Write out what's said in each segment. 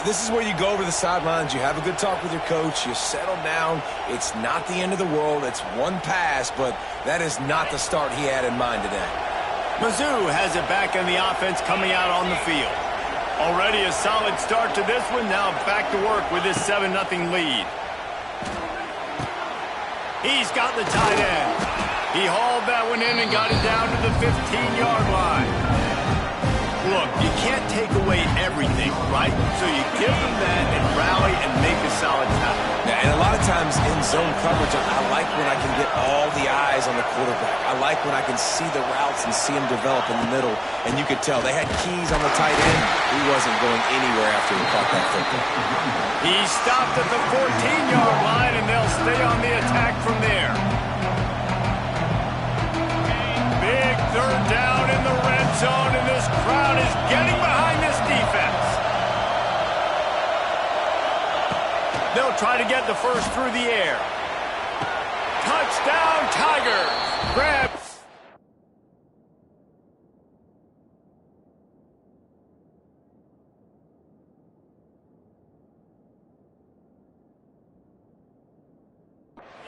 This is where you go over the sidelines, you have a good talk with your coach, you settle down. It's not the end of the world. It's one pass, but that is not the start he had in mind today. Mizzou has it back in the offense coming out on the field. Already a solid start to this one. Now back to work with this 7-0 lead. He's got the tight end. He hauled that one in and got it down to the 15-yard line. Look, you can't take away everything, right? So you give them that and rally and make a solid tackle. Yeah, and a lot of times in zone coverage, I like when I can get all the eyes on the quarterback. I like when I can see the routes and see him develop in the middle. And you could tell they had keys on the tight end. He wasn't going anywhere after he caught that football. He stopped at the 14-yard line, and they'll stay on the attack from there. Big third down in the red zone, and this crowd is getting behind this defense. They'll try to get the first through the air. Touchdown, Tigers. Grab.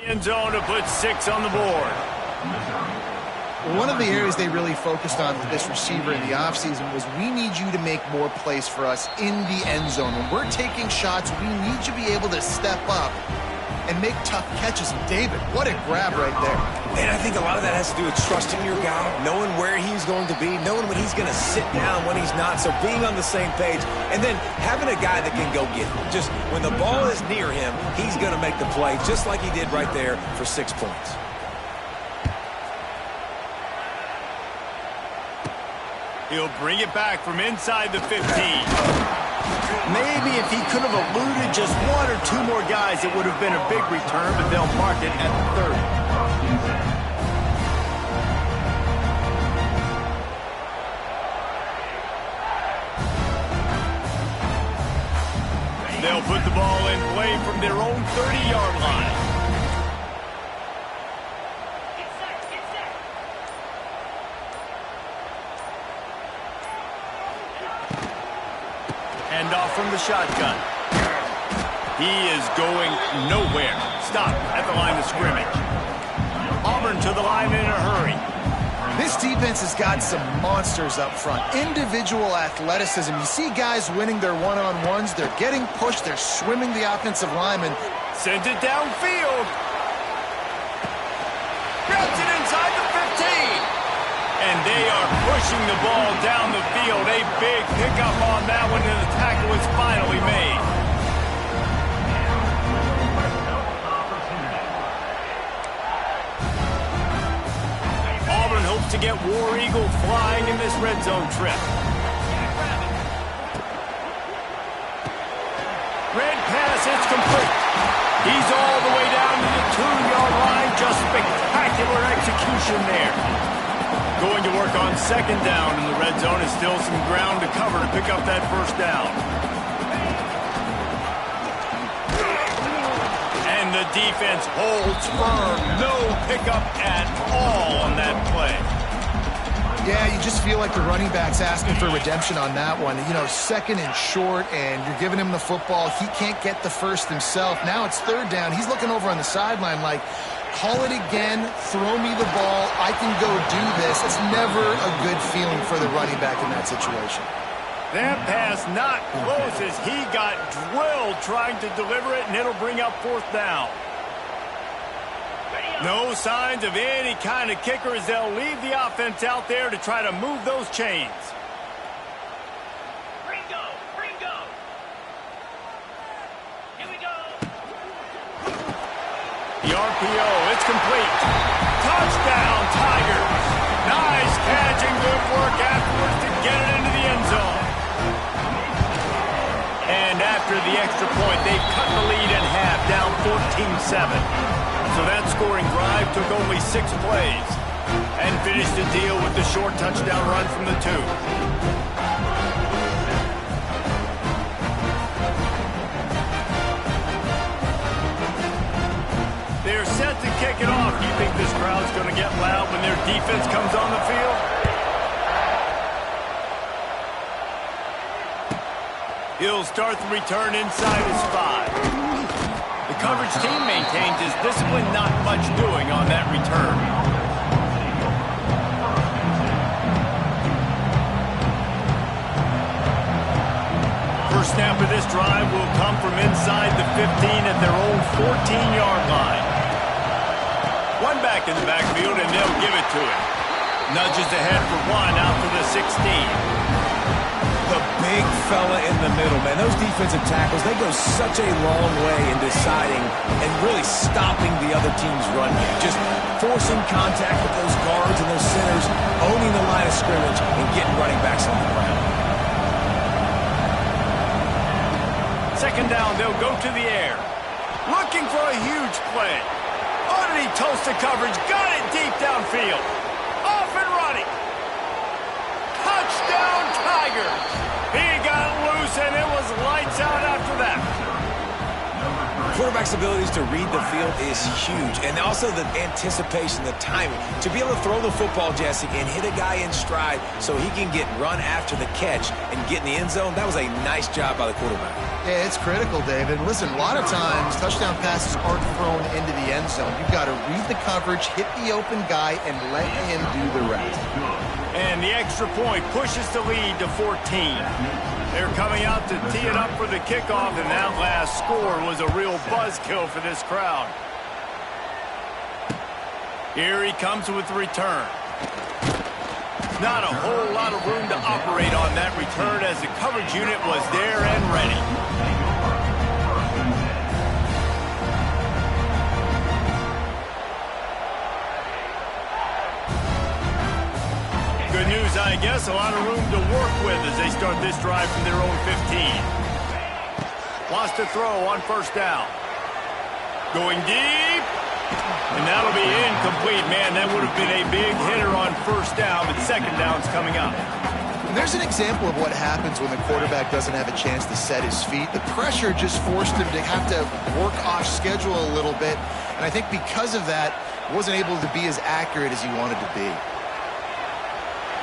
End zone to put 6 on the board. One of the areas they really focused on with this receiver in the offseason was we need you to make more plays for us in the end zone. When we're taking shots, we need you to be able to step up and make tough catches. And David, what a grab right there. And I think a lot of that has to do with trusting your guy, knowing where he's going to be, knowing when he's going to sit down, when he's not, so being on the same page, and then having a guy that can go get it. Just when the ball is near him, he's going to make the play, just like he did right there for 6 points. He'll bring it back from inside the 15. Maybe if he could have eluded just 1 or 2 more guys, it would have been a big return, but they'll mark it at the 30. They'll put the ball in play from their own 30-yard line. Hand off from the shotgun. He is going nowhere. Stop at the line of scrimmage. Auburn to the line in a hurry. This defense has got some monsters up front. Individual athleticism. You see guys winning their one-on-ones. They're getting pushed. They're swimming the offensive lineman. Sends it downfield. Grabs it inside the 15. And they are pushing the ball down the field. A big pickup on that one, and the tackle is finally made. Auburn hopes to get War Eagle flying in this red zone trip. Red pass, it's complete. He's all the way down to the 2-yard line. Just spectacular execution there. Going to work on 2nd down in the red zone. Is still some ground to cover to pick up that 1st down. And the defense holds firm. No pickup at all on that play. Yeah, you just feel like the running back's asking for redemption on that one. You know, 2nd and short, and you're giving him the football. He can't get the first himself. Now it's 3rd down. He's looking over on the sideline like, call it again, throw me the ball, I can go do this. It's never a good feeling for the running back in that situation. That pass not close as he got drilled trying to deliver it, and it'll bring up 4th down. No signs of any kind of kicker as they'll leave the offense out there to try to move those chains. The RPO, it's complete. Touchdown, Tigers. Nice catch and good work afterwards to get it into the end zone. And after the extra point, they've cut the lead in half, down 14-7. So that scoring drive took only 6 plays and finished the deal with the short touchdown run from the 2. They're set to kick it off. Do you think this crowd's going to get loud when their defense comes on the field? He'll start the return inside his 5. The coverage team maintains his discipline, not much doing on that return. First snap of this drive will come from inside the 15 at their own 14-yard line. One back in the backfield, and they'll give it to him. Nudges ahead for one out to the 16. The big fella in the middle, man. Those defensive tackles, they go such a long way in deciding and really stopping the other team's run game. Just forcing contact with those guards and those centers, owning the line of scrimmage, and getting running backs on the ground. Second down, they'll go to the air. Looking for a huge play. Oh, did he toast the coverage? Got it deep downfield. Off and running. Touchdown, Tigers. He got loose, and it was lights out after that. Quarterback's abilities to read the field is huge, and also the anticipation, the timing. To be able to throw the football, Jesse, and hit a guy in stride so he can get run after the catch and get in the end zone, that was a nice job by the quarterback. Yeah, it's critical, David. Listen, a lot of times, touchdown passes aren't thrown into the end zone. You've got to read the coverage, hit the open guy, and let him do the rest. And the extra point pushes the lead to 14. They're coming out to tee it up for the kickoff, and that last score was a real buzzkill for this crowd. Here he comes with the return. Not a whole lot of room to operate on that return as the coverage unit was there and ready. Good news, I guess. A lot of room to work with as they start this drive from their own 15. Wants to throw on first down. Going deep. And that'll be incomplete. Man, that would have been a big hitter on first down, but second down's coming up. And there's an example of what happens when the quarterback doesn't have a chance to set his feet. The pressure just forced him to have to work off schedule a little bit. And I think because of that, wasn't able to be as accurate as he wanted to be.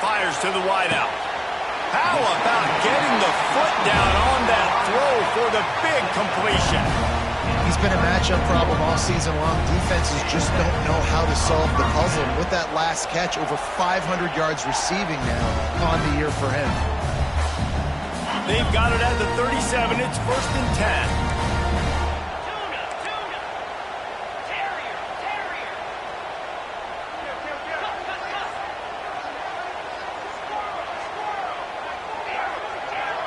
Fires to the wideout. How about getting the foot down on that throw for the big completion? He's been a matchup problem all season long. Defenses just don't know how to solve the puzzle. With that last catch, over 500 yards receiving now on the year for him. They've got it at the 37. It's 1st and 10.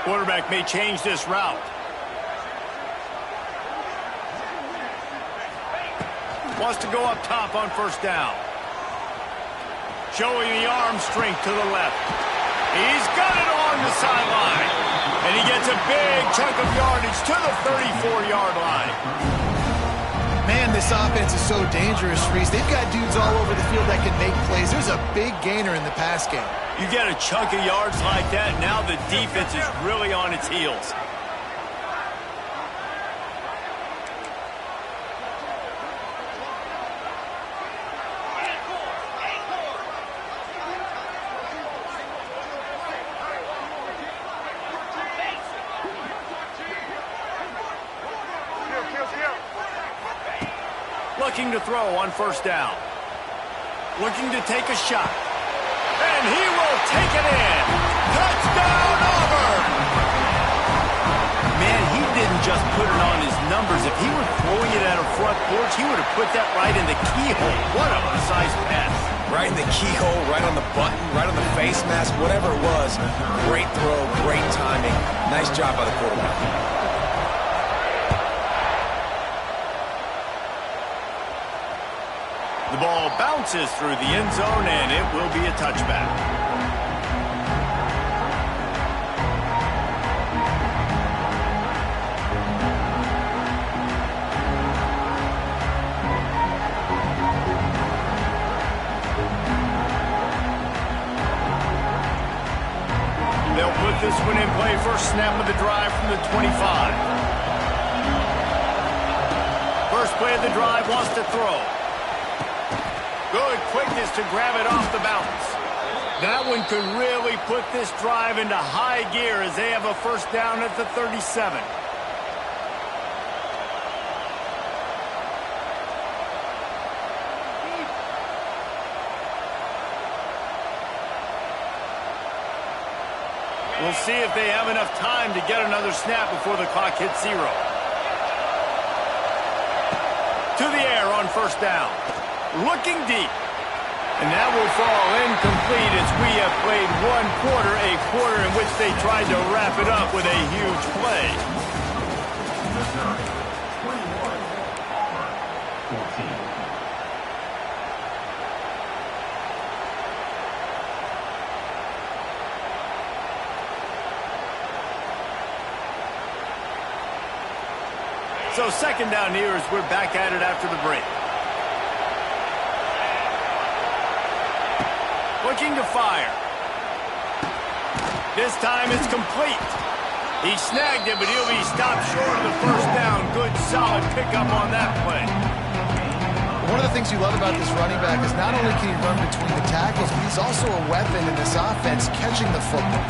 Quarterback may change this route. Wants to go up top on first down. Showing the arm strength to the left. He's got it along the sideline. And he gets a big chunk of yardage to the 34-yard line. Man, this offense is so dangerous, Reese. They've got dudes all over the field that can make plays. There's a big gainer in the pass game. You get a chunk of yards like that, now the defense is really on its heels. Looking to throw on first down. Looking to take a shot. And he will take it in. Touchdown, Auburn! Man, he didn't just put it on his numbers. If he were throwing it at a front porch, he would have put that right in the keyhole. What a precise pass. Right in the keyhole, right on the button, right on the face mask, whatever it was. Great throw, great timing. Nice job by the quarterback. The ball bounces through the end zone, and it will be a touchback. They'll put this one in play. First snap of the drive from the 25. First play of the drive, wants to throw. Good quickness to grab it off the bounce. That one could really put this drive into high gear as they have a first down at the 37. We'll see if they have enough time to get another snap before the clock hits 0. To the air on first down. Looking deep. And that will fall incomplete as we have played one quarter, a quarter in which they tried to wrap it up with a huge play. So second down here as we're back at it after the break. Looking to fire. This time it's complete. He snagged it, but he'll be stopped short of the first down. Good, solid pickup on that play. One of the things you love about this running back is not only can he run between the tackles, but he's also a weapon in this offense catching the football.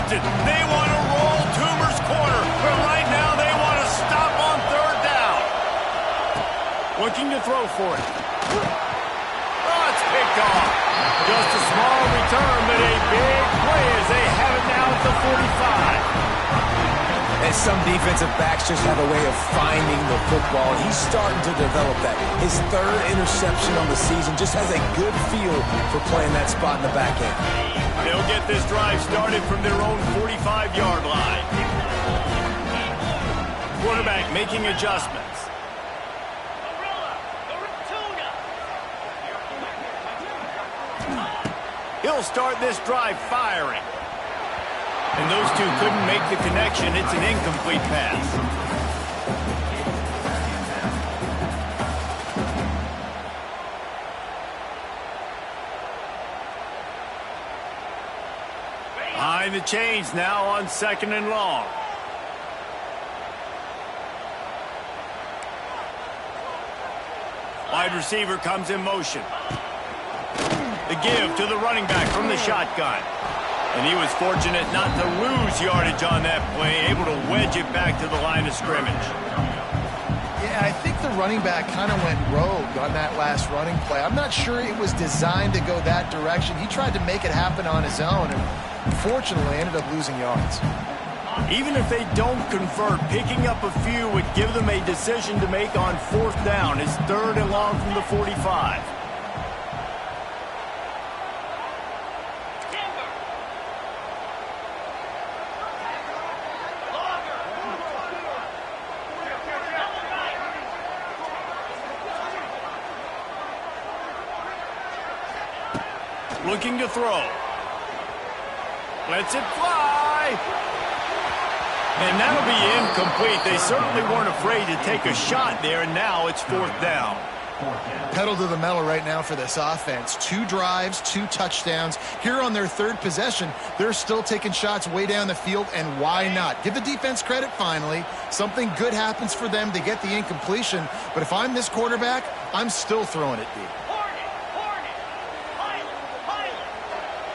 They want to roll Toomer's corner, but right now they want to stop on third down. Looking to throw for it. Oh, it's picked off. Just a small return, but a big play as they have it now at the 45. And some defensive backs just have a way of finding the football. He's starting to develop that. His third interception on the season just has a good feel for playing that spot in the back end. They'll get this drive started from their own 45-yard line. Quarterback making adjustments. He'll start this drive firing. And those two couldn't make the connection. It's an incomplete pass. Behind the chains now on second and long. Wide receiver comes in motion. The give to the running back from the shotgun. And he was fortunate not to lose yardage on that play, able to wedge it back to the line of scrimmage. Yeah, I think the running back kind of went rogue on that last running play. I'm not sure it was designed to go that direction. He tried to make it happen on his own and unfortunately ended up losing yards. Even if they don't convert, picking up a few would give them a decision to make on fourth down. It's third and long from the 45. Looking to throw. Lets it fly. And that'll be incomplete. They certainly weren't afraid to take a shot there, and now it's fourth down. Pedal to the metal right now for this offense. 2 drives, 2 touchdowns. Here on their third possession, they're still taking shots way down the field, and why not? Give the defense credit finally. Something good happens for them to get the incompletion, but if I'm this quarterback, I'm still throwing it deep.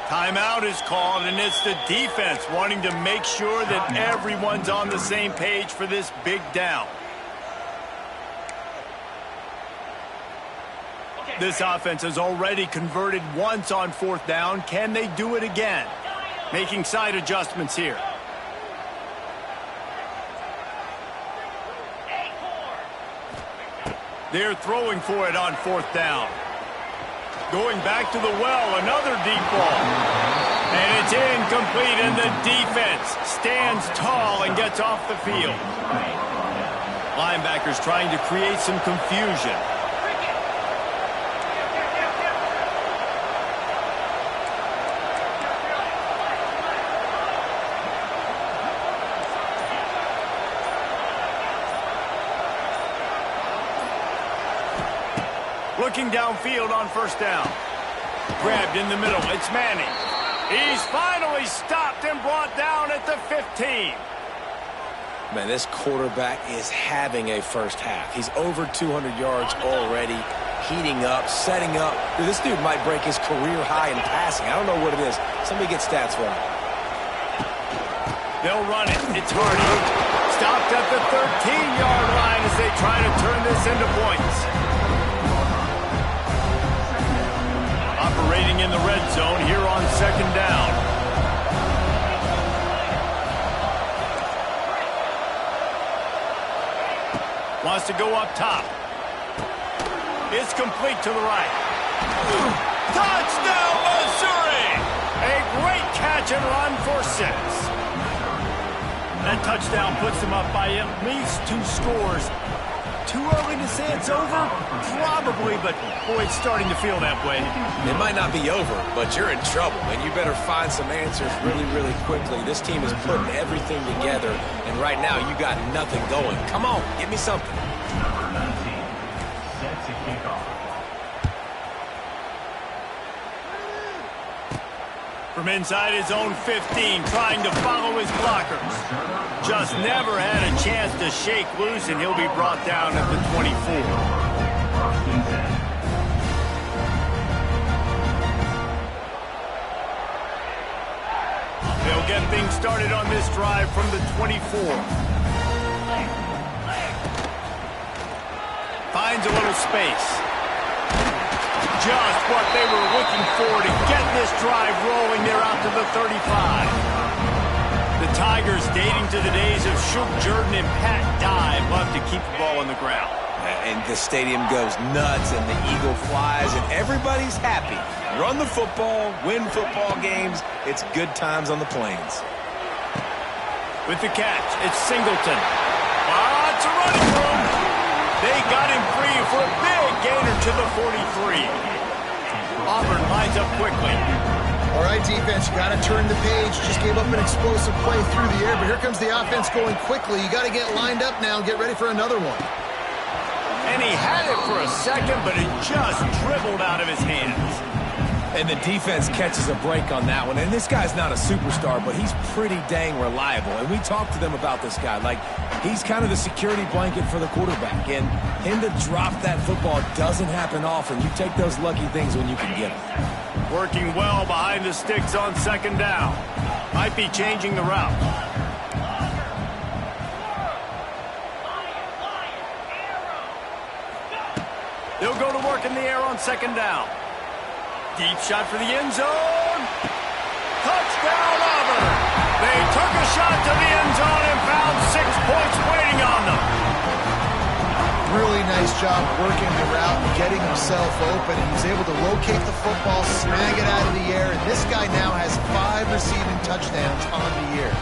Timeout is called, and it's the defense wanting to make sure that everyone's on the same page for this big down. This offense has already converted once on fourth down. Can they do it again? Making side adjustments here. They're throwing for it on fourth down. Going back to the well, another deep ball. And it's incomplete, and the defense stands tall and gets off the field. Linebackers trying to create some confusion. Looking downfield on first down. Grabbed in the middle. It's Manning. He's finally stopped and brought down at the 15. Man, this quarterback is having a first half. He's over 200 yards already, heating up, setting up. Dude, this dude might break his career high in passing. I don't know what it is. Somebody get stats for him. They'll run it. It's Hardy. Stopped at the 13-yard line as they try to turn this into points. Operating in the red zone here on second down. Wants to go up top. It's complete to the right. Touchdown, Missouri! A great catch and run for 6. That touchdown puts them up by at least 2 scores. Too early to say it's over? Probably, but boy, it's starting to feel that way. It might not be over, but you're in trouble, and you better find some answers really, really quickly. This team is putting everything together, and right now you got nothing going. Come on, give me something. From inside his own 15, trying to follow his blockers. Just never had a chance to shake loose, and he'll be brought down at the 24. They'll get things started on this drive from the 24. Finds a little space. Just what they were looking for to get this drive rolling. They're out to the 35. The Tigers, dating to the days of Shook Jordan and Pat Dye, love to keep the ball on the ground. And the stadium goes nuts, and the eagle flies, and everybody's happy. Run the football, win football games. It's good times on the plains. With the catch, it's Singleton. Lots of running room. They got him free for a big gainer to the 43. Auburn lines up quickly. All right, defense, you got to turn the page. Just gave up an explosive play through the air, but here comes the offense going quickly. You got to get lined up now and get ready for another one. And he had it for a second, but it just dribbled out of his hands. And the defense catches a break on that one. And this guy's not a superstar, but he's pretty dang reliable. And we talked to them about this guy. Like, he's kind of the security blanket for the quarterback. And him to drop that football doesn't happen often. You take those lucky things when you can get them. Working well behind the sticks on second down. Might be changing the route. They'll go to work in the air on second down. Deep shot for the end zone. Touchdown, Auburn. They took a shot to the end zone and found 6 points waiting on them. Really nice job working the route and getting himself open. He was able to locate the football, snag it out of the air, and this guy now has 5 receiving touchdowns on the year.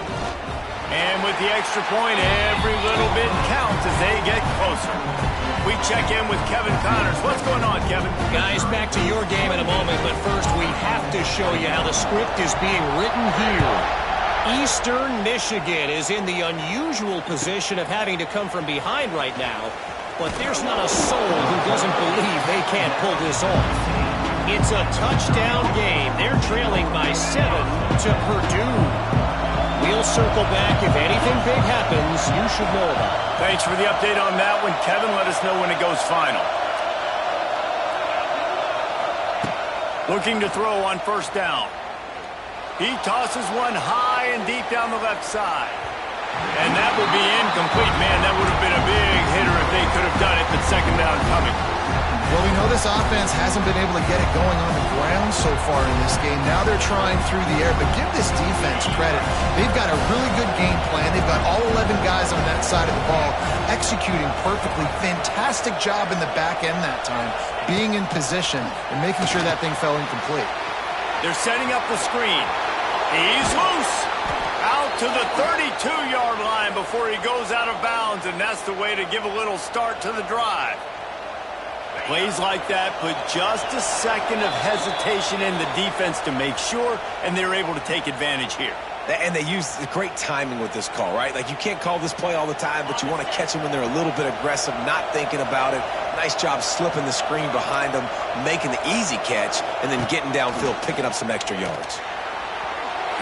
And with the extra point, every little bit counts as they get closer. We check in with Kevin Connors. What's going on, Kevin? Guys, back to your game in a moment, but first we have to show you how the script is being written here. Eastern Michigan is in the unusual position of having to come from behind right now, but there's not a soul who doesn't believe they can't pull this off. It's a touchdown game. They're trailing by 7 to Purdue. We'll circle back. If anything big happens, you should know about it. Thanks for the update on that one, Kevin. Let us know when it goes final. Looking to throw on first down. He tosses one high and deep down the left side. And that will be incomplete. Man, that would have been a big hitter if they could have done it, but second down coming. Well, we know this offense hasn't been able to get it going on the ground so far in this game. Now they're trying through the air, but give this defense credit. They've got a really good game plan. They've got all 11 guys on that side of the ball executing perfectly. Fantastic job in the back end that time, being in position and making sure that thing fell incomplete. They're setting up the screen. He's loose. Out to the 32-yard line before he goes out of bounds, and that's the way to give a little start to the drive. Plays like that put just a second of hesitation in the defense to make sure, and they're able to take advantage here. And they use great timing with this call, right? Like, you can't call this play all the time, but you want to catch them when they're a little bit aggressive, not thinking about it. Nice job slipping the screen behind them, making the easy catch, and then getting downfield, picking up some extra yards.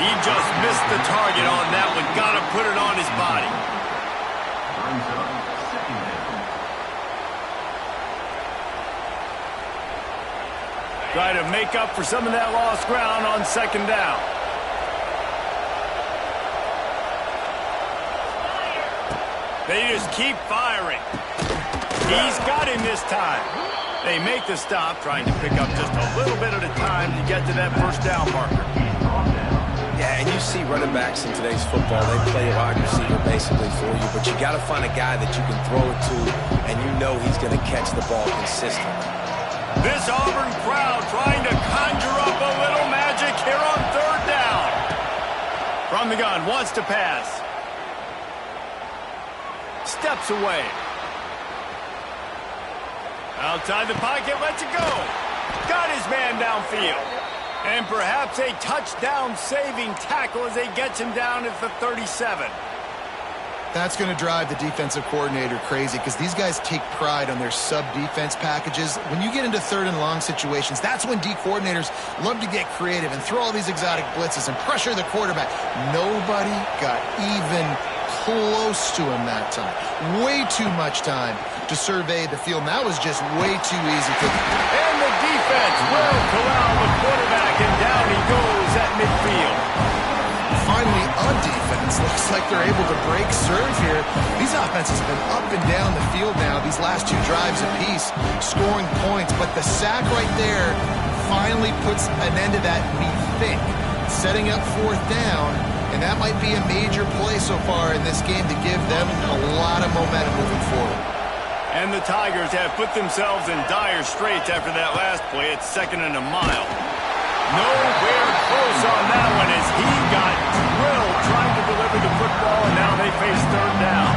He just missed the target on that one. Got to put it on his body. Try to make up for some of that lost ground on second down. They just keep firing. He's got him this time. They make the stop, trying to pick up just a little bit at a time to get to that first down marker. Yeah, and you see running backs in today's football, they play a wide receiver basically for you, but you got to find a guy that you can throw it to, and you know he's going to catch the ball consistently. This Auburn crowd trying to conjure up a little magic here on third down. From the gun, wants to pass. Steps away. Outside the pocket, lets it go. Got his man downfield. And perhaps a touchdown-saving tackle as he gets him down at the 37. That's going to drive the defensive coordinator crazy because these guys take pride on their sub-defense packages. When you get into third and long situations, that's when D coordinators love to get creative and throw all these exotic blitzes and pressure the quarterback. Nobody got even close to him that time. Way too much time to survey the field. And that was just way too easy for them. And the defense will corral the quarterback, and down he goes at midfield. Finally, a defense looks like they're able to break serve here. These offenses have been up and down the field now, these last two drives apiece, scoring points. But the sack right there finally puts an end to that, we think, setting up fourth down. And that might be a major play so far in this game to give them a lot of momentum moving forward. And the Tigers have put themselves in dire straits after that last play. It's second and a mile. Nowhere close on that one as he got drilled trying to deliver the football, and now they face third down.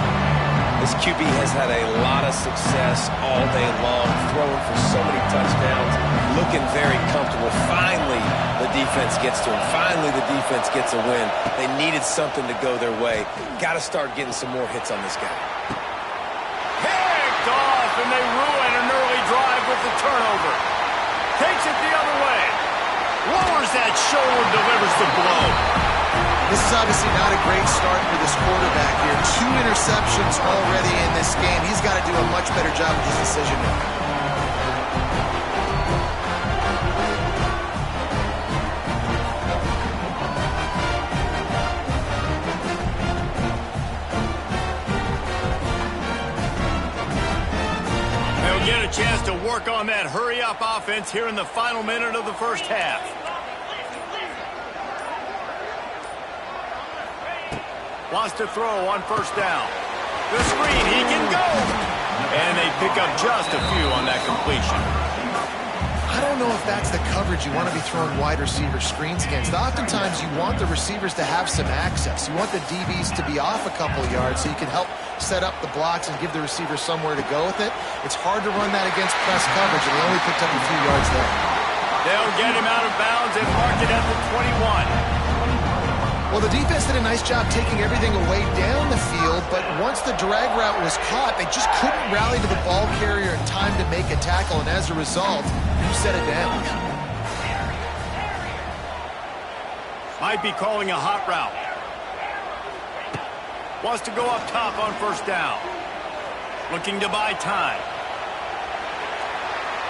This QB has had a lot of success all day long, throwing for so many touchdowns, looking very comfortable. Finally, the defense gets to him. Finally, the defense gets a win. They needed something to go their way. Got to start getting some more hits on this guy. Picked off, and they ruin an early drive with the turnover. Takes it the other way. Lowers that shoulder, delivers the blow. This is obviously not a great start for this quarterback here. 2 interceptions already in this game. He's got to do a much better job with his decision making. Get a chance to work on that hurry-up offense here in the final minute of the first half. Wants to throw on first down. The screen, he can go. And they pick up just a few on that completion. I don't know if that's the coverage you want to be throwing wide receiver screens against. Oftentimes, you want the receivers to have some access. You want the DBs to be off a couple yards so you can help set up the blocks and give the receiver somewhere to go with it. It's hard to run that against press coverage, and they only picked up a few yards there. They'll get him out of bounds and mark it at the 21. Well, the defense did a nice job taking everything away down the field, but once the drag route was caught, they just couldn't rally to the ball carrier in time to make a tackle, and as a result, you set it down. Might be calling a hot route. Wants to go up top on first down. Looking to buy time.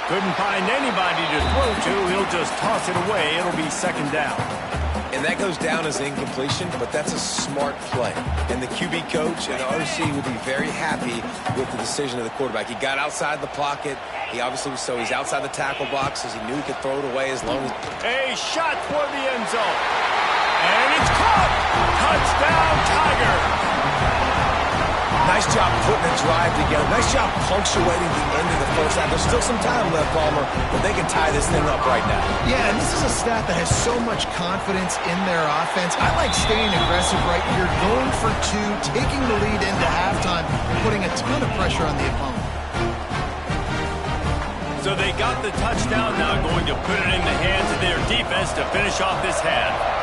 Couldn't find anybody to throw to. He'll just toss it away. It'll be second down. And that goes down as incompletion, but that's a smart play. And the QB coach and the OC will be very happy with the decision of the quarterback. He got outside the pocket. He obviously so he's outside the tackle box as he knew he could throw it away as long as... A shot toward the end zone. And it's caught. Touchdown, Tiger. Nice job putting a drive together. Nice job punctuating the end of the first half. There's still some time left, Palmer, but they can tie this thing up right now. Yeah, and this is a staff that has so much confidence in their offense. I like staying aggressive right here, going for two, taking the lead into halftime, and putting a ton of pressure on the opponent. So they got the touchdown, now going to put it in the hands of their defense to finish off this half.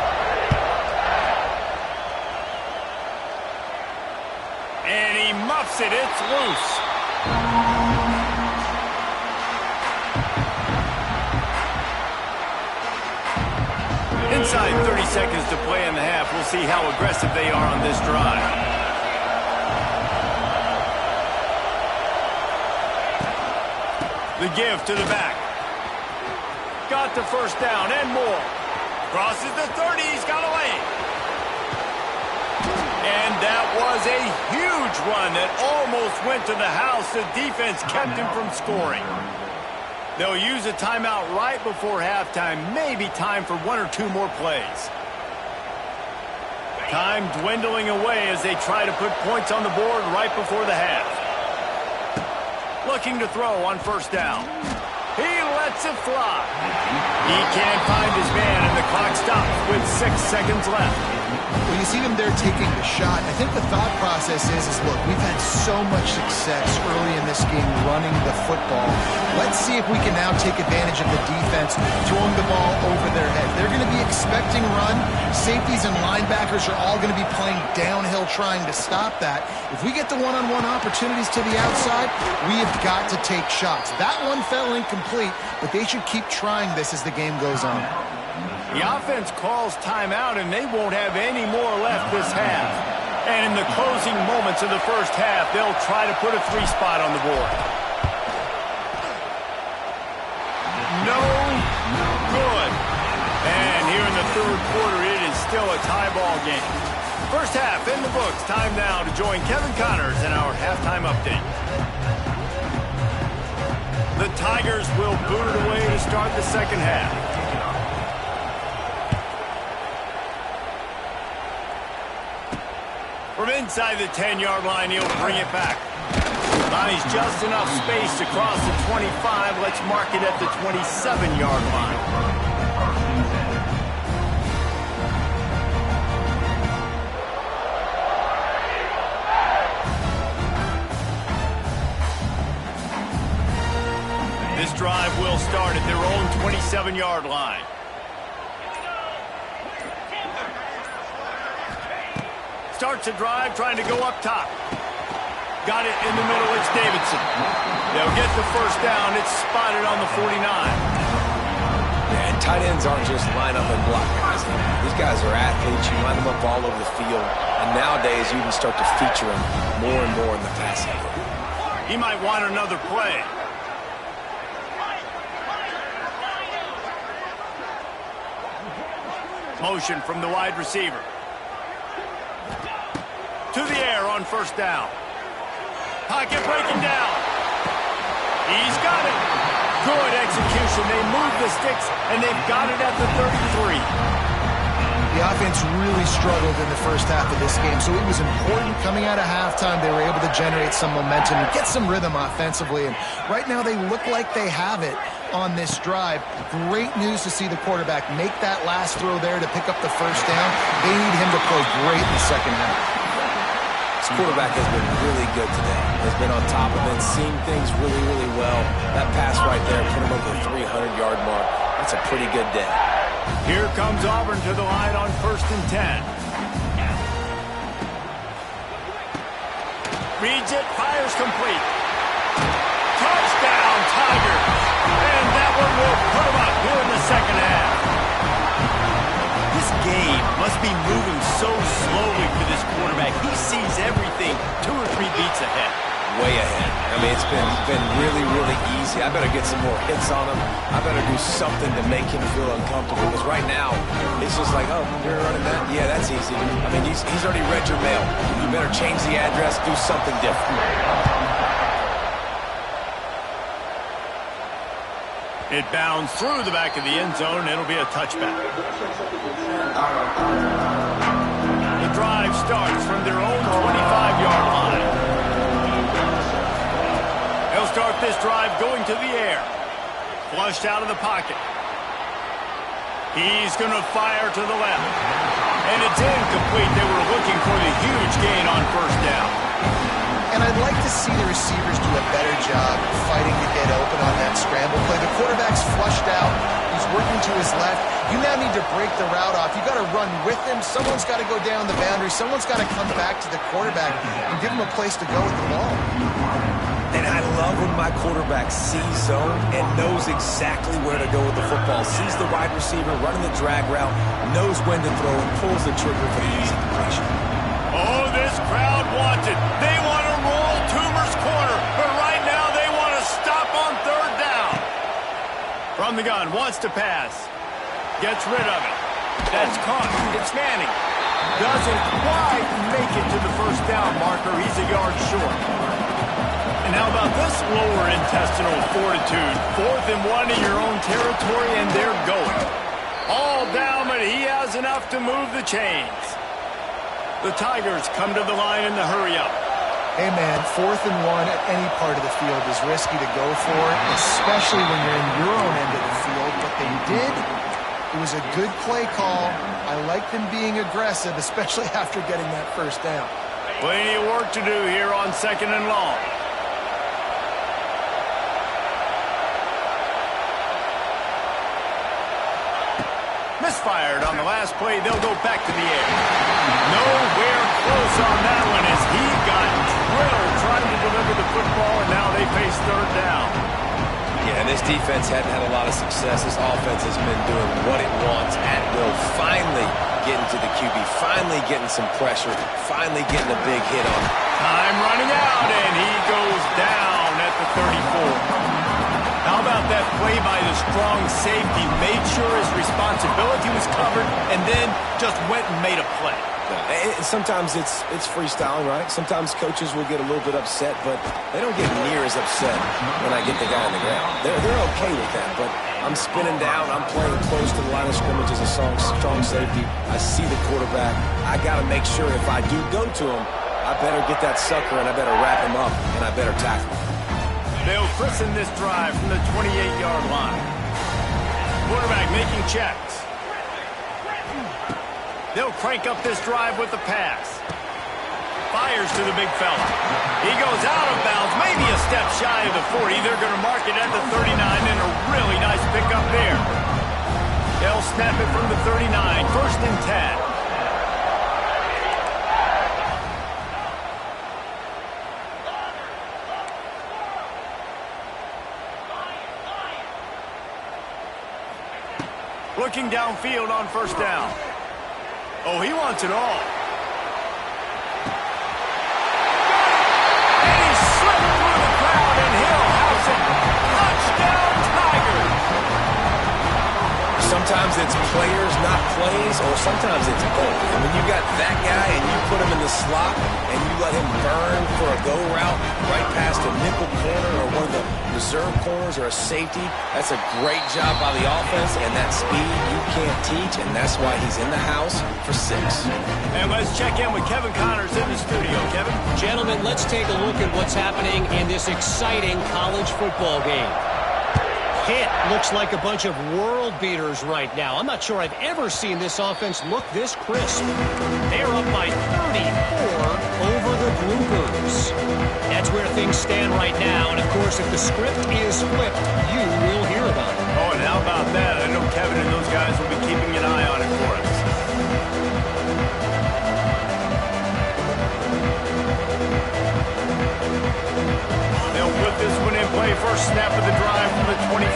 And he muffs it. It's loose. Inside 30 seconds to play in the half. We'll see how aggressive they are on this drive. The give to the back. Got the first down and more. Crosses the 30. He's got away. And that was a huge run that almost went to the house. The defense kept him from scoring. They'll use a timeout right before halftime. Maybe time for one or two more plays. Time dwindling away as they try to put points on the board right before the half. Looking to throw on first down. He lets it fly. He can't find his man, and the clock stops with 6 seconds left. Well, you see them there taking the shot. I think the thought process is look, we've had so much success early in this game running the football. Let's see if we can now take advantage of the defense throwing the ball over their head. They're going to be expecting run. Safeties and linebackers are all going to be playing downhill trying to stop that. If we get the one-on-one opportunities to the outside, we have got to take shots. That one fell incomplete, but they should keep trying this as the game goes on. The offense calls timeout, and they won't have any more left this half. And in the closing moments of the first half, they'll try to put a 3-spot on the board. No good. And here in the third quarter, it is still a tie ball game. First half in the books. Time now to join Kevin Connors in our halftime update. The Tigers will boot it away to start the second half. From inside the 10-yard line, he'll bring it back. He's just enough space to cross the 25. Let's mark it at the 27-yard line. This drive will start at their own 27-yard line. Starts a drive trying to go up top. Got it in the middle. It's Davidson. They'll get the first down. It's spotted on the 49. Yeah, and tight ends aren't just line up and block guys. These guys are athletes. You line them up all over the field. And nowadays, you can start to feature them more and more in the passing game. He might want another play. Motion from the wide receiver. To the air on first down. Pocket breaking down. He's got it. Good execution. They move the sticks, and they've got it at the 33. The offense really struggled in the first half of this game, so it was important coming out of halftime they were able to generate some momentum and get some rhythm offensively. And right now they look like they have it on this drive. Great news to see the quarterback make that last throw there to pick up the first down. They need him to play great in the second half. This quarterback has been really good today. Has been on top of it, seen things really, really well. That pass right there put him over the 300-yard mark. That's a pretty good day. Here comes Auburn to the line on 1st and 10. Reads it, fires complete. Touchdown, Tigers! And that one will put them up here in the second half. This game must be moving so slowly for this quarterback. He sees everything 2 or 3 beats ahead. Way ahead. I mean, it's been really, really easy. I better get some more hits on him. I better do something to make him feel uncomfortable. Because right now, it's just like, oh, you're running that? Yeah, that's easy. I mean, he's already read your mail. You better change the address, do something different. It bounds through the back of the end zone, and it'll be a touchback. The drive starts from their own 25-yard line. They'll start this drive going to the air. Flushed out of the pocket. He's going to fire to the left. And it's incomplete. They were looking for the huge gain on first down. And I'd like to see the receivers do a better job fighting to get open on that scramble play. The quarterback's flushed out. He's working to his left. You now need to break the route off. You've got to run with him. Someone's got to go down the boundary. Someone's got to come back to the quarterback and give him a place to go with the ball. And I love when my quarterback sees zone and knows exactly where to go with the football. Sees the wide receiver running the drag route, knows when to throw, and pulls the trigger for the easy completion. Oh, this crowd wants it. They want to roll Toomer's corner, but right now they want to stop on third down. From the gun, wants to pass. Gets rid of it. That's caught. It's Manning. Doesn't quite make it to the first down marker. He's a yard short. And how about this lower intestinal fortitude? 4th and 1 in your own territory, and they're going. All down, but he has enough to move the chains. The Tigers come to the line in the hurry-up. Hey, man, 4th and 1 at any part of the field is risky to go for, especially when you're in your own end of the field. But they did. It was a good play call. I like them being aggressive, especially after getting that first down. Plenty of work to do here on 2nd and long. Misfired on the last play. They'll go back to the air. Nowhere close on that one as he got drilled trying to deliver the football, and now they face 3rd down. Yeah, and this defense hadn't had a lot of success. This offense has been doing what it wants at will. Finally getting to the QB, finally getting some pressure, finally getting a big hit on him. Time running out, and he goes down at the 34. How about that play by the strong safety? Made sure his responsibility was covered and then just went and made a play. Sometimes it's freestyling, right? Sometimes coaches will get a little bit upset, but they don't get near as upset when I get the guy on the ground. They're okay with that, but I'm spinning down. I'm playing close to the line of scrimmage as a strong safety. I see the quarterback. I got to make sure if I do go to him, I better get that sucker and I better wrap him up and I better tackle him. They'll christen this drive from the 28-yard line. Quarterback making checks. They'll crank up this drive with the pass. Fires to the big fella. He goes out of bounds, maybe a step shy of the 40. They're going to mark it at the 39, and a really nice pickup there. They'll snap it from the 39, 1st and 10. Looking downfield on 1st down. Oh, he wants it all. And he slipped through the crowd, and he'll house it. Touchdown, Tigers! Sometimes it's players, not plays, or sometimes it's both. And when you got that guy and you put him in the slot and you let him burn for a go route right past a nickel corner or one of the reserve corners or a safety, that's a great job by the offense, and that speed you can't teach, and that's why he's in the house for 6. And let's check in with Kevin Connors in the studio. Kevin? Gentlemen, let's take a look at what's happening in this exciting college football game. It looks like a bunch of world beaters right now. I'm not sure I've ever seen this offense look this crisp. They're up by 34 over the Bloopers. That's where things stand right now. And, of course, if the script is flipped, you will hear about it. Oh, and how about that? I know Kevin and those guys will be keeping an eye on it for us. They'll put this one in play. First snap of the drive from the 25.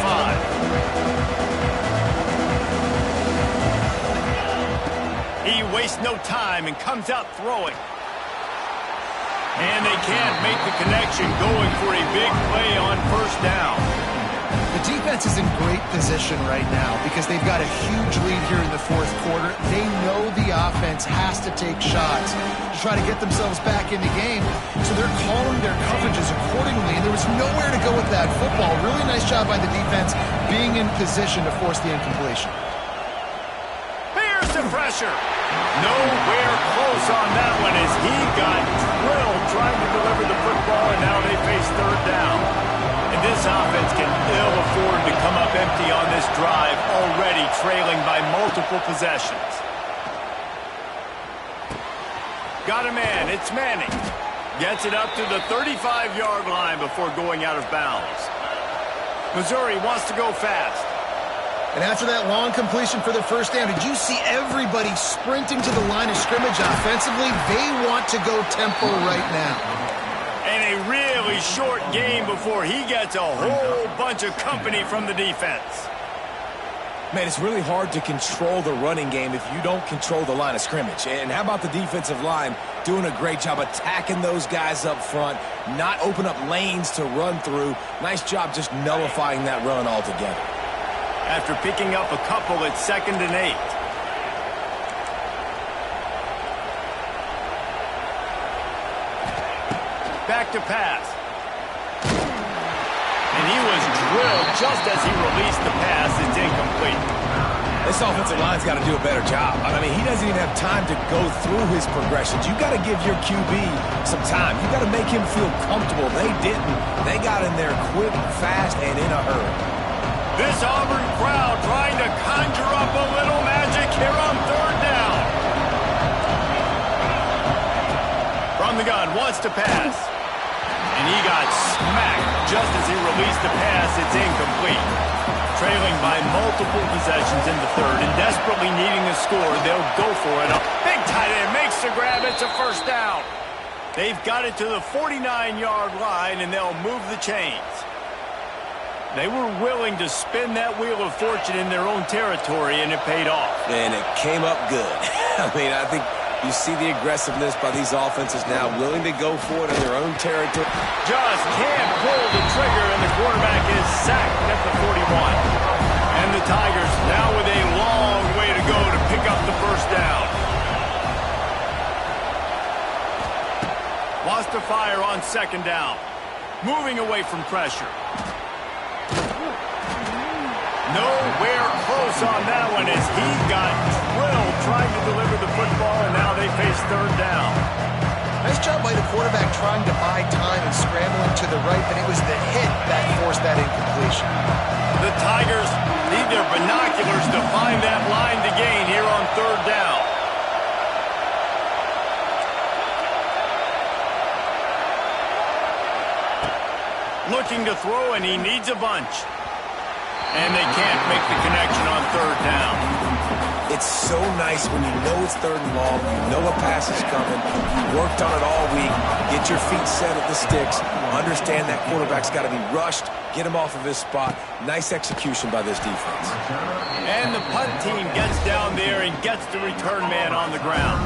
He wastes no time and comes out throwing. And they can't make the connection, going for a big play on 1st down. The defense is in great position right now because they've got a huge lead here in the 4th quarter. They know the offense has to take shots to try to get themselves back in the game, so they're calling their coverages accordingly, and there was nowhere to go with that football. Really nice job by the defense being in position to force the incompletion. Here's the pressure. Nowhere close on that one as he got drilled trying to deliver the football, and now they face 3rd down. And this offense can ill afford to come up empty on this drive, already trailing by multiple possessions. Got a man. It's Manning. Gets it up to the 35-yard line before going out of bounds. Missouri wants to go fast. And after that long completion for the first down, did you see everybody sprinting to the line of scrimmage offensively? They want to go tempo right now. And a really short game before he gets a whole bunch of company from the defense. Man, it's really hard to control the running game if you don't control the line of scrimmage. And how about the defensive line doing a great job attacking those guys up front, not open up lanes to run through. Nice job just nullifying that run altogether. after picking up a couple at 2nd and 8. Back to pass. And he was drilled just as he released the pass. It's incomplete. This offensive line's got to do a better job. I mean, he doesn't even have time to go through his progressions. You got to give your QB some time. You got to make him feel comfortable. They didn't. They got in there quick, fast, and in a hurry. This Auburn crowd trying to conjure up a little magic here on 3rd down. From the gun, wants to pass. And he got smacked just as he released the pass. It's incomplete. Trailing by multiple possessions in the 3rd and desperately needing a score, they'll go for it. A big tight end makes the grab. It's a 1st down. They've got it to the 49-yard line, and they'll move the chains. They were willing to spin that wheel of fortune in their own territory, and it paid off. And it came up good. I mean, I think you see the aggressiveness by these offenses now, willing to go for it in their own territory. Just can't pull the trigger, and the quarterback is sacked at the 41. And the Tigers now with a long way to go to pick up the 1st down. Wants to fire on 2nd down. Moving away from pressure. Nowhere close on that one as he got drilled trying to deliver the football, and now they face 3rd down. Nice job by the quarterback trying to buy time and scrambling to the right, but it was the hit that forced that incompletion. The Tigers need their binoculars to find that line to gain here on 3rd down. Looking to throw, and he needs a bunch. And they can't make the connection on 3rd down. It's so nice when you know it's 3rd and long, you know a pass is coming, you worked on it all week, get your feet set at the sticks, understand that quarterback's got to be rushed, get him off of his spot. Nice execution by this defense. And the punt team gets down there and gets the return man on the ground.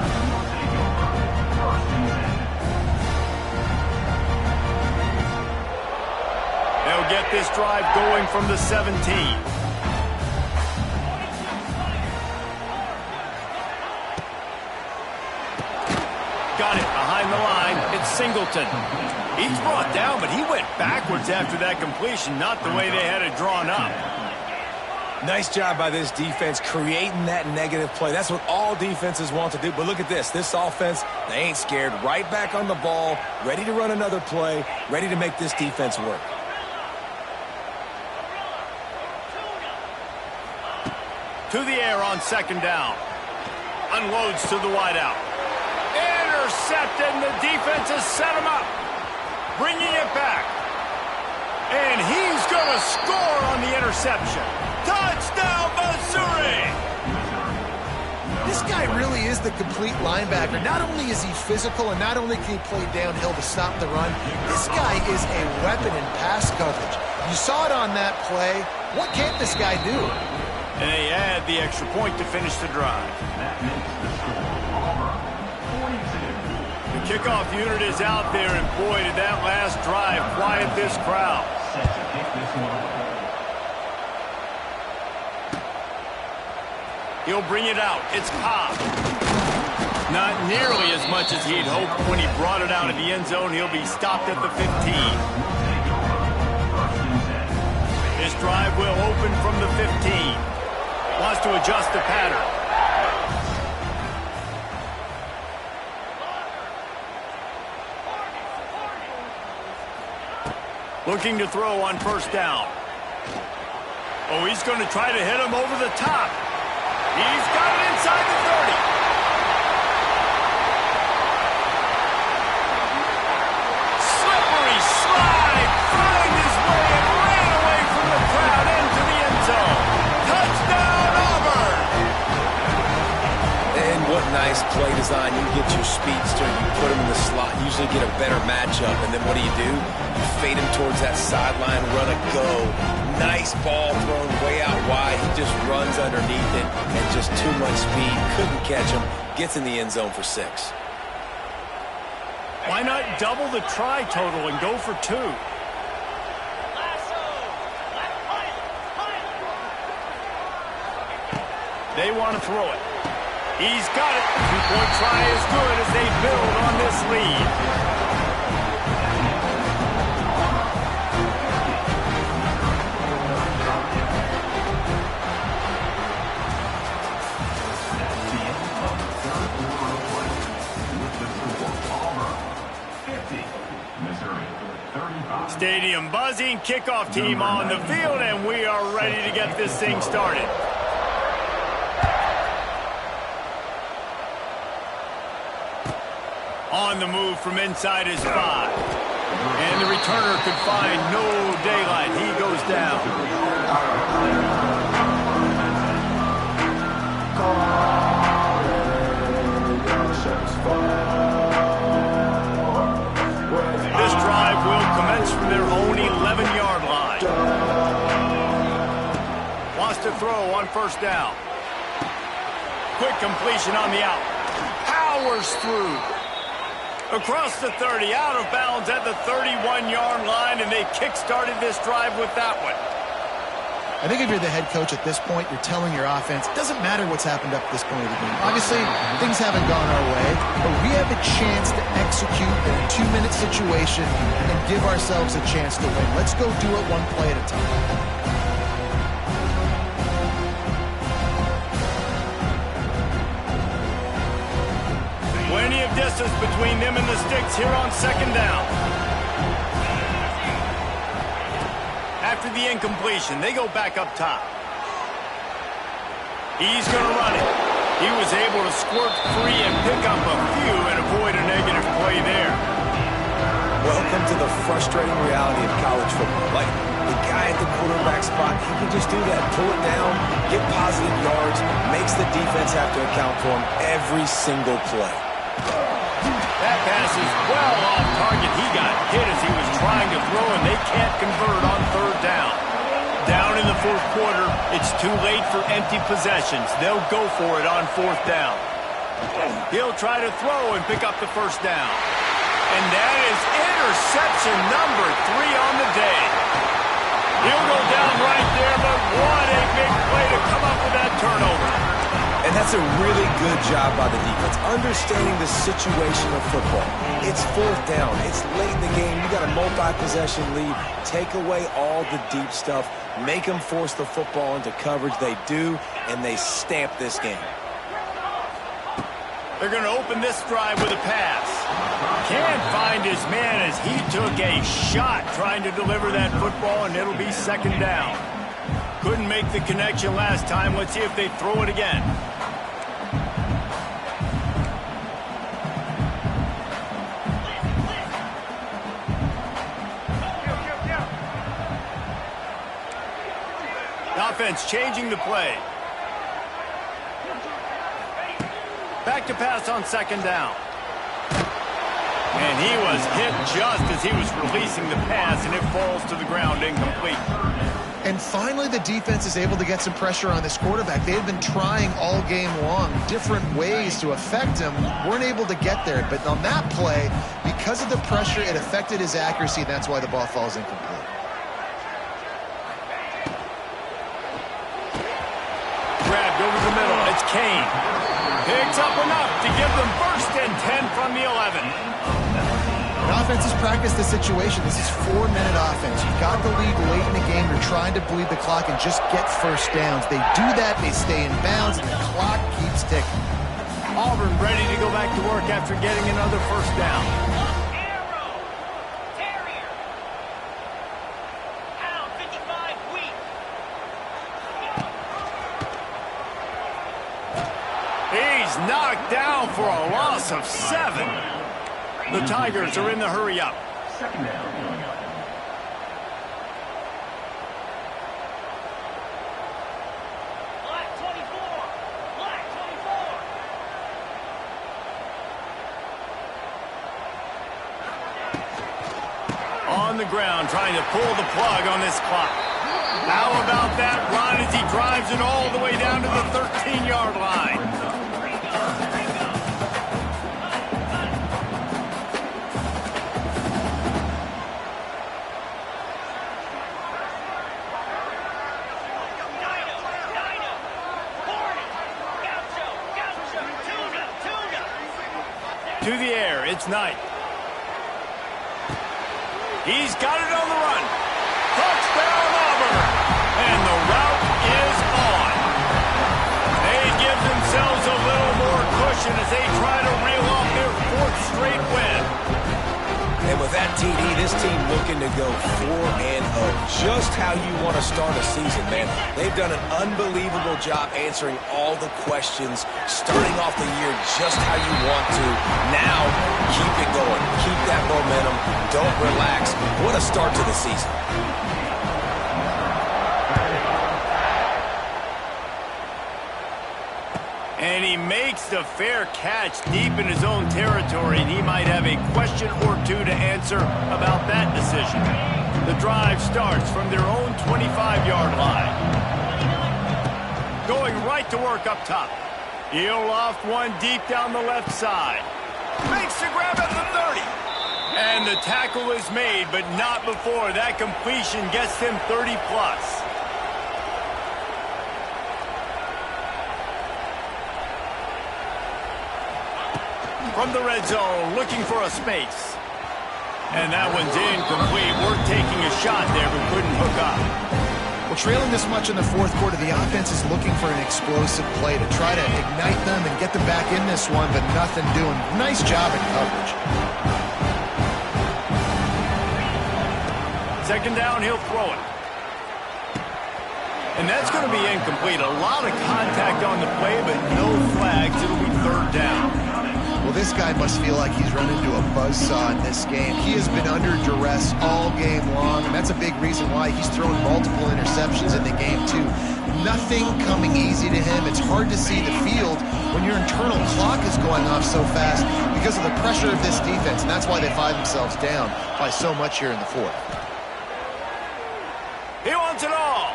They'll get this drive going from the 17. Got it behind the line. It's Singleton. He's brought down, but he went backwards after that completion, not the way they had it drawn up. Nice job by this defense creating that negative play. That's what all defenses want to do. But look at this. This offense, they ain't scared. Right back on the ball, ready to run another play, ready to make this defense work. To the air on 2nd down. Unloads to the wideout. Intercepted, and the defense has set him up. Bringing it back. And he's going to score on the interception. Touchdown, Missouri! This guy really is the complete linebacker. Not only is he physical and not only can he play downhill to stop the run, this guy is a weapon in pass coverage. You saw it on that play. What can't this guy do? And they add the extra point to finish the drive. The kickoff unit is out there, and boy, did that last drive quiet this crowd. He'll bring it out. It's Cobb. Not nearly as much as he'd hoped when he brought it out of the end zone. He'll be stopped at the 15. This drive will open from the 15. Wants to adjust the pattern. Looking to throw on 1st down. Oh, he's going to try to hit him over the top. He's got it inside the 30. Slippery slide. Found his way and ran away from the crowd into the end zone. Touchdown, Auburn! And what nice play design. You get your speedster, you put him in the slot, usually get a better matchup, and then what do? You fade him towards that sideline, run a go. Nice ball thrown way out wide. He just runs underneath it and just too much speed. Couldn't catch him. Gets in the end zone for 6. Why not double the try total and go for 2? They want to throw it. He's got it. Two-point try is good as they build on this lead. Stadium buzzing, kickoff team on the field, and we are ready to get this thing started. On the move from inside his 5. And the returner could find no daylight. He goes down. This drive will commence from their own 11-yard line. Wants to throw on first down. Quick completion on the out. Powers through. Across the 30, out of bounds at the 31-yard line, and they kick-started this drive with that one. I think if you're the head coach at this point, you're telling your offense, it doesn't matter what's happened up to this point of the game. Obviously, things haven't gone our way, but we have a chance to execute in a 2-minute situation and give ourselves a chance to win. Let's go do it one play at a time. Plenty of distance between them and the sticks here on second down. After the incompletion, they go back up top. He's going to run it. He was able to squirt free and pick up a few and avoid a negative play there. Welcome to the frustrating reality of college football. Like, the guy at the quarterback spot, he can just do that. Pull it down, get positive yards, makes the defense have to account for him every single play. That pass is well off target. He got hit as he was trying to throw, and they can't convert on third down. Down in the fourth quarter, it's too late for empty possessions. They'll go for it on fourth down. He'll try to throw and pick up the first down. And that is interception number 3 on the day. He'll go down right there, but what a big play to come up with that turnover. And that's a really good job by the defense, understanding the situation of football. It's fourth down. It's late in the game. You got a multi-possession lead. Take away all the deep stuff. Make them force the football into coverage. They do, and they stamp this game. They're going to open this drive with a pass. Can't find his man as he took a shot trying to deliver that football, and it'll be second down. Couldn't make the connection last time. Let's see if they throw it again. Offense changing the play. Back to pass on second down. And he was hit just as he was releasing the pass, and it falls to the ground incomplete. And finally, the defense is able to get some pressure on this quarterback. They had been trying all game long different ways to affect him. Weren't able to get there. But on that play, because of the pressure, it affected his accuracy. That's why the ball falls incomplete. Grabbed over the middle. It's Kane. Picks up enough to give them first and 10 from the 11. And offense has practiced this situation. This is 4-minute offense. You've got the lead late in the game. You're trying to bleed the clock and just get first downs. They do that. They stay in bounds, and the clock keeps ticking. Auburn ready to go back to work after getting another first down. He's knocked down for a loss of 7. The Tigers are in the hurry up. Second down. Black 24. Black 24. On the ground, trying to pull the plug on this clock. How about that run as he drives it all the way down to the 13-yard line? To the air, it's Knight. He's got it on the run. Touchdown, Auburn! And the route is on. They give themselves a little more cushion as they try to reel off their 4th straight win. And with that TD, this team looking to go 4-0. Just how you want to start a season, man. They've done an unbelievable job answering all the questions, starting off the year just how you want to. Now, keep it going. Keep that momentum. Don't relax. What a start to the season. And he makes the fair catch deep in his own territory, and he might have a question or two to answer about that decision. The drive starts from their own 25-yard line. Going right to work up top. He'll loft one deep down the left side. Makes the grab at the 30. And the tackle is made, but not before that completion gets them 30-plus. From the red zone, looking for a space. And that one's incomplete. We're taking a shot there, but couldn't hook up. Well, trailing this much in the 4th quarter, the offense is looking for an explosive play to try to ignite them and get them back in this one, but nothing doing. Nice job in coverage. 2nd down, he'll throw it. And that's going to be incomplete. A lot of contact on the play, but no flags. It'll be 3rd down. Well, this guy must feel like he's run into a buzzsaw in this game. He has been under duress all game long, and that's a big reason why he's thrown multiple interceptions in the game, too. Nothing coming easy to him. It's hard to see the field when your internal clock is going off so fast because of the pressure of this defense, and that's why they find themselves down by so much here in the 4th. He wants it all.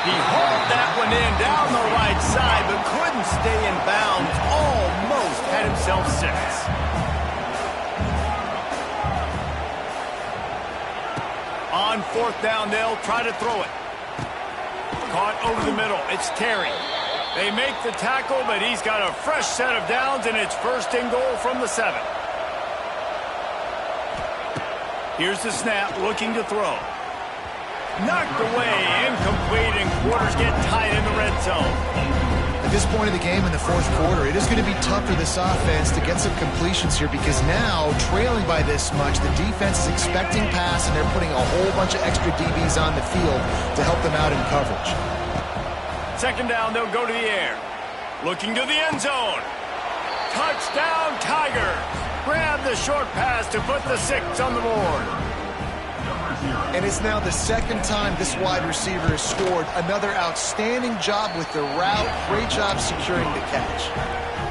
He hauled that one in down the right side, but couldn't stay in bounds. Almost had himself 6. On 4th down, they'll try to throw it. Caught over the middle. It's Terry. They make the tackle, but he's got a fresh set of downs, and it's 1st and goal from the 7. Here's the snap, looking to throw. Knocked away, incomplete, and quarters get tight in the red zone. At this point of the game in the 4th quarter, it is going to be tough for this offense to get some completions here because now, trailing by this much, the defense is expecting pass, and they're putting a whole bunch of extra DBs on the field to help them out in coverage. 2nd down, they'll go to the air. Looking to the end zone. Touchdown, Tigers! Grab the short pass to put the 6 on the board. And it's now the 2nd time this wide receiver has scored. Another outstanding job with the route. Great job securing the catch.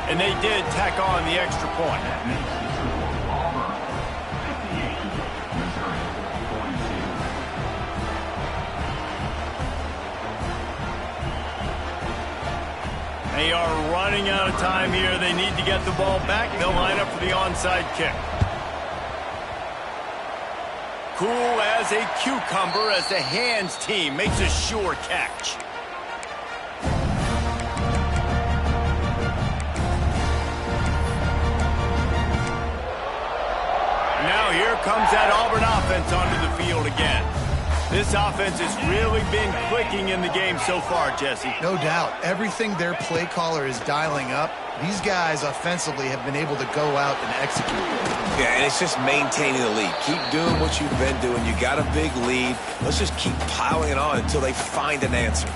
And they did tack on the extra point. They are running out of time here. They need to get the ball back. They'll line up for the onside kick. Cool as a cucumber as the hands team makes a sure catch. Now here comes that Auburn offense onto the field again. This offense has really been clicking in the game so far, Jesse. No doubt. Everything their play caller is dialing up, these guys offensively have been able to go out and execute. Yeah, and it's just maintaining the lead. Keep doing what you've been doing. You got a big lead. Let's just keep piling it on until they find an answer.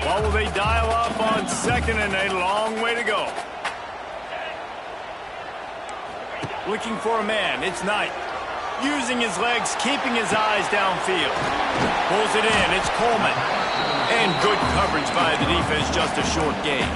Well, will they dial up on 2nd and a long way to go? Looking for a man. It's Knight. Using his legs, keeping his eyes downfield. Pulls it in. It's Coleman. And good coverage by the defense, just a short gain.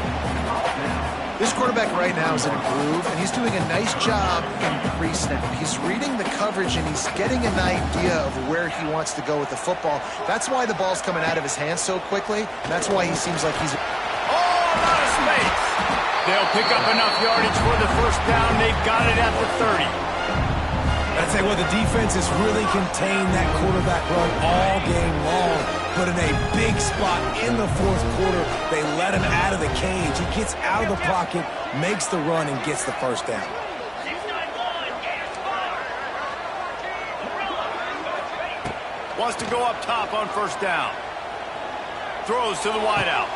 This quarterback right now is in a groove, and he's doing a nice job in pre-snap. He's reading the coverage, and he's getting an idea of where he wants to go with the football. That's why the ball's coming out of his hands so quickly. That's why he seems like he's... Oh, a lot of space. They'll pick up enough yardage for the 1st down. They've got it at the 30. That's Tell you what, the defense has really contained that quarterback run all game long. But in a big spot in the fourth quarter, they let him out of the cage. He gets out of the pocket, makes the run, and gets the first down. 691, gas fire. Wants to go up top on first down. Throws to the wideout.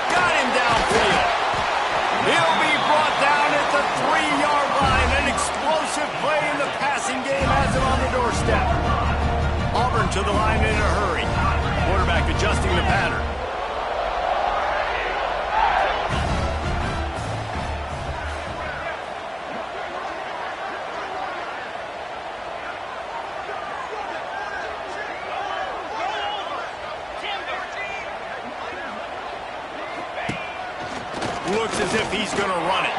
Got him downfield. He'll be brought down at the 3-yard line. An explosive play in the passing game has him on the doorstep. Auburn to the line in a hurry. Quarterback adjusting the pattern. Looks as if he's going to run it.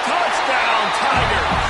Touchdown, Tigers!